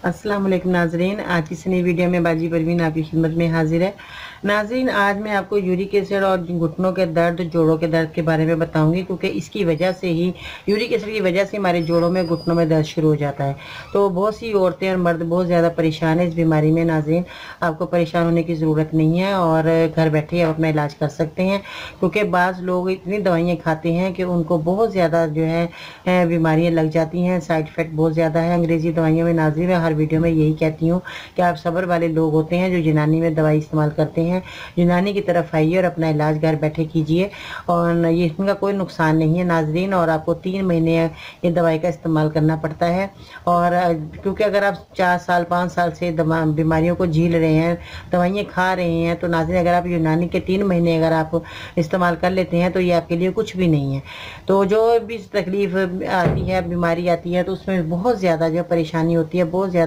अस्सलाम वालेकुम नाजरीन, आज की नई वीडियो में बाजी परवीन आपकी खिदमत में हाजिर है। नाजरीन, आज मैं आपको यूरिक एसिड और घुटनों के दर्द, जोड़ों के दर्द के बारे में बताऊंगी, क्योंकि इसकी वजह से ही यूरिक एसिड की वजह से हमारे जोड़ों में, घुटनों में दर्द शुरू हो जाता है। तो बहुत सी औरतें और मर्द बहुत ज़्यादा परेशान है इस बीमारी में। नाजरीन, आपको परेशान होने की ज़रूरत नहीं है और घर बैठे आप अपना इलाज कर सकते हैं, क्योंकि बाज़ लोग इतनी दवाइयाँ खाते हैं कि उनको बहुत ज़्यादा जो है बीमारियाँ लग जाती हैं। साइड इफ़ेक्ट बहुत ज़्यादा है अंग्रेज़ी दवाइयों में। नाजरीन, मैं हर वीडियो में यही कहती हूँ कि आप सब्र वाले लोग होते हैं जो यूनानी में दवाई इस्तेमाल करते हैं। यूनानी की तरफ आइए और अपना इलाज घर बैठे कीजिए, और ये इनका कोई नुकसान नहीं है नाजरीन। और आपको 3 महीने ये दवाई का इस्तेमाल करना पड़ता है। और क्योंकि अगर आप 4 साल 5 साल से बीमारियों को झेल रहे हैं, दवाइयाँ खा रहे हैं, तो नाजरीन अगर आप यूनानी के 3 महीने अगर आप इस्तेमाल कर लेते हैं तो ये आपके लिए कुछ भी नहीं है। तो जो भी तकलीफ आती है, बीमारी आती है, तो उसमें बहुत ज़्यादा जो परेशानी होती है, बहुत ज़्यादा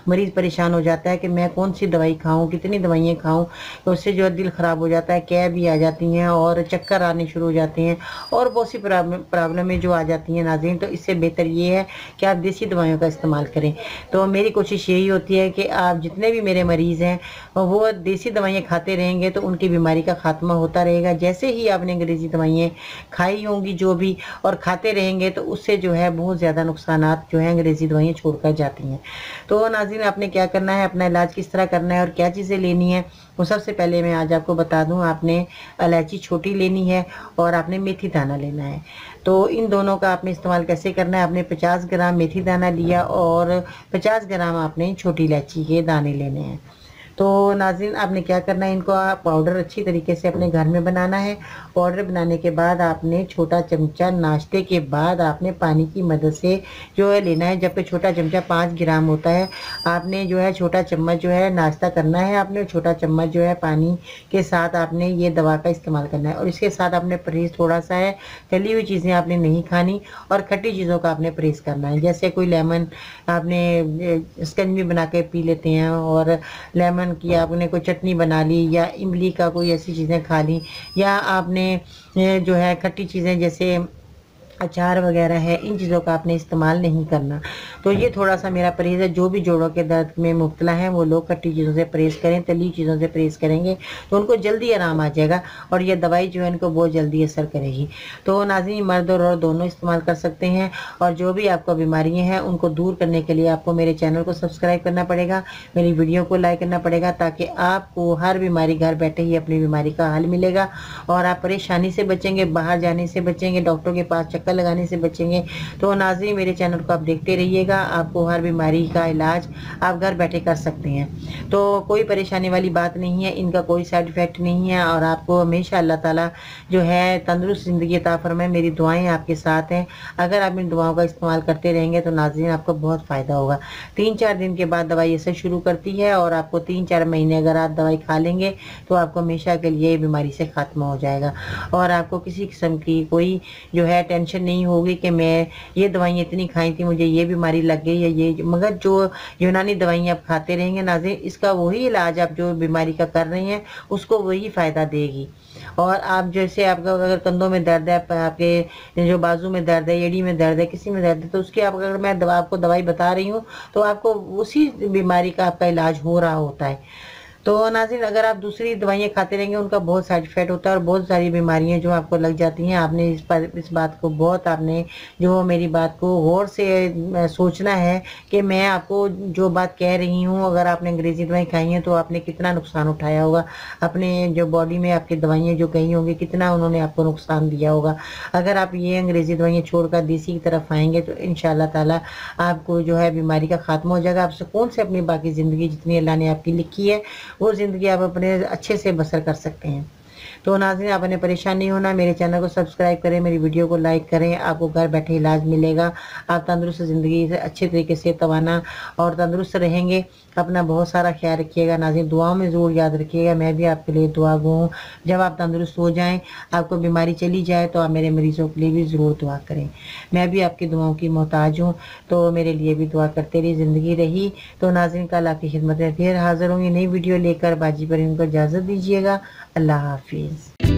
मरीज़ परेशान हो जाता है कि मैं कौन सी दवाई खाऊं, कितनी दवाइयाँ खाऊं। तो उससे जो है दिल ख़राब हो जाता है, कै भी आ जाती हैं और चक्कर आने शुरू हो जाते हैं और बहुत सी प्रॉब्लमें जो आ जाती हैं नाज़रीन। तो इससे बेहतर ये है कि आप देसी दवाइयों का इस्तेमाल करें। तो मेरी कोशिश यही होती है कि आप जितने भी मेरे मरीज़ हैं वो देसी दवाइयाँ खाते रहेंगे तो उनकी बीमारी का खात्मा होता रहेगा। जैसे ही आपने अंग्रेज़ी दवाइयाँ खाई होंगी जो भी और खाते रहेंगे, तो उससे जो है बहुत ज़्यादा नुकसानात जो है अंग्रेज़ी दवाइयाँ छोड़कर जाती हैं। तो नाज़रीन, आपने क्या करना है, अपना इलाज किस तरह करना है और क्या चीज़ें लेनी है, वो सबसे पहले मैं आज आपको बता दूं। आपने इलायची छोटी लेनी है और आपने मेथी दाना लेना है। तो इन दोनों का आपने इस्तेमाल कैसे करना है, आपने 50 ग्राम मेथी दाना लिया और 50 ग्राम आपने छोटी इलायची के दाने लेने हैं। तो नाज़रीन, आपने क्या करना है, इनको आप पाउडर अच्छी तरीके से अपने घर में बनाना है। पाउडर बनाने के बाद आपने छोटा चमचा नाश्ते के बाद आपने पानी की मदद से जो है लेना है। जबकि छोटा चमचा 5 ग्राम होता है, आपने जो है छोटा चम्मच जो है नाश्ता करना है, आपने छोटा चम्मच जो है पानी के साथ आपने ये दवा का इस्तेमाल करना है। और इसके साथ आपने परहेज़ थोड़ा सा है, तली हुई चीज़ें आपने नहीं खानी और खट्टी चीज़ों का आपने परहेज़ करना है। जैसे कोई लेमन आपने शिकंजी बना के पी लेते हैं, और लेमन की आपने कोई चटनी बना ली, या इमली का कोई ऐसी चीज़ें खा ली, या आपने जो है खट्टी चीज़ें जैसे अचार वगैरह है, इन चीज़ों का आपने इस्तेमाल नहीं करना। तो ये थोड़ा सा मेरा परहेज़ है। जो भी जोड़ों के दर्द में मुब्तला हैं वो लोग खट्टी चीज़ों से परहेज़ करें, तली चीज़ों से परहेज़ करेंगे तो उनको जल्दी आराम आ जाएगा और ये दवाई जो है इनको बहुत जल्दी असर करेगी। तो नाज़रीन, मर्द और औरत दोनों इस्तेमाल कर सकते हैं। और जो भी आपको बीमारियाँ हैं उनको दूर करने के लिए आपको मेरे चैनल को सब्सक्राइब करना पड़ेगा, मेरी वीडियो को लाइक करना पड़ेगा, ताकि आपको हर बीमारी घर बैठे ही अपनी बीमारी का हल मिलेगा और आप परेशानी से बचेंगे, बाहर जाने से बचेंगे, डॉक्टरों के पास चक्कर लगाने से बचेंगे। तो नाज़रीन, मेरे चैनल को आप देखते रहिएगा, आपको हर बीमारी का इलाज आप घर बैठे कर सकते हैं। तो कोई परेशानी वाली बात नहीं है, इनका कोई साइड इफ़ेक्ट नहीं है और आपको हमेशा अल्लाह ताला जो है तंदुरुस्त ज़िंदगी अता फरमाए। मेरी दुआएं आपके साथ हैं। अगर आप इन दुआओं का इस्तेमाल करते रहेंगे तो नाज़रीन आपको बहुत फ़ायदा होगा। 3-4 दिन के बाद दवाई असर शुरू करती है और आपको 3-4 महीने अगर आप दवाई खा लेंगे तो आपको हमेशा के लिए बीमारी से खात्मा हो जाएगा और आपको किसी किस्म की कोई जो है टेंशन नहीं होगी कि मैं ये दवाइयाँ इतनी खाई थी, मुझे ये बीमारी लग गई या ये। मगर जो यूनानी दवाइयाँ आप खाते रहेंगे नाज़रीन, इसका वही इलाज आप जो बीमारी का कर रहे हैं उसको वही फ़ायदा देगी। और आप जैसे आपका अगर कंधों में दर्द है, आपके जो बाजू में दर्द है, एड़ी में दर्द है, किसी में दर्द है, तो उसकी आप अगर मैं आपको दवाई बता रही हूँ तो आपको उसी बीमारी का आपका इलाज हो रहा होता है। तो नाज़रीन, अगर आप दूसरी दवाइयाँ खाते रहेंगे उनका बहुत साइड इफ़ेक्ट होता है और बहुत सारी बीमारियाँ जो आपको लग जाती हैं। आपने इस बात को बहुत आपने जो मेरी बात को गौर से सोचना है कि मैं आपको जो बात कह रही हूँ, अगर आपने अंग्रेज़ी दवाई खाई हैं तो आपने कितना नुकसान उठाया होगा, अपने जो बॉडी में आपकी दवाइयाँ जो गई होंगी कितना उन्होंने आपको नुकसान दिया होगा। अगर आप ये अंग्रेज़ी दवाइयाँ छोड़कर देसी की तरफ आएँगे तो इंशाअल्लाह ताला आपको जो है बीमारी का खात्मा हो जाएगा। आप सुकून से अपनी बाकी ज़िंदगी जितनी अल्लाह ने आपकी लिखी है वो ज़िंदगी आप अपने अच्छे से बसर कर सकते हैं। तो नाज़रीन, आपने परेशान नहीं होना, मेरे चैनल को सब्सक्राइब करें, मेरी वीडियो को लाइक करें, आपको घर बैठे इलाज मिलेगा। आप तंदुरुस्त ज़िंदगी से अच्छे तरीके से तवाना और तंदुरुस्त रहेंगे। अपना बहुत सारा ख्याल रखिएगा नाज़रीन, दुआओं में ज़रूर याद रखिएगा, मैं भी आपके लिए दुआ गो हूँ। जब आप तंदुरुस्त हो जाएँ, आपको बीमारी चली जाए तो आप मेरे मरीज़ों के लिए भी ज़रूर दुआ करें। मैं भी आपकी दुआओं की मोहताज हूँ, तो मेरे लिए भी दुआ करते रहिए। ज़िंदगी रही तो नाज़रीन, कल आपकी खिदमत में फिर हाज़िर होंगी नई वीडियो लेकर। बाजी पर इनको इजाज़त दीजिएगा। अल्लाह हाफिज़।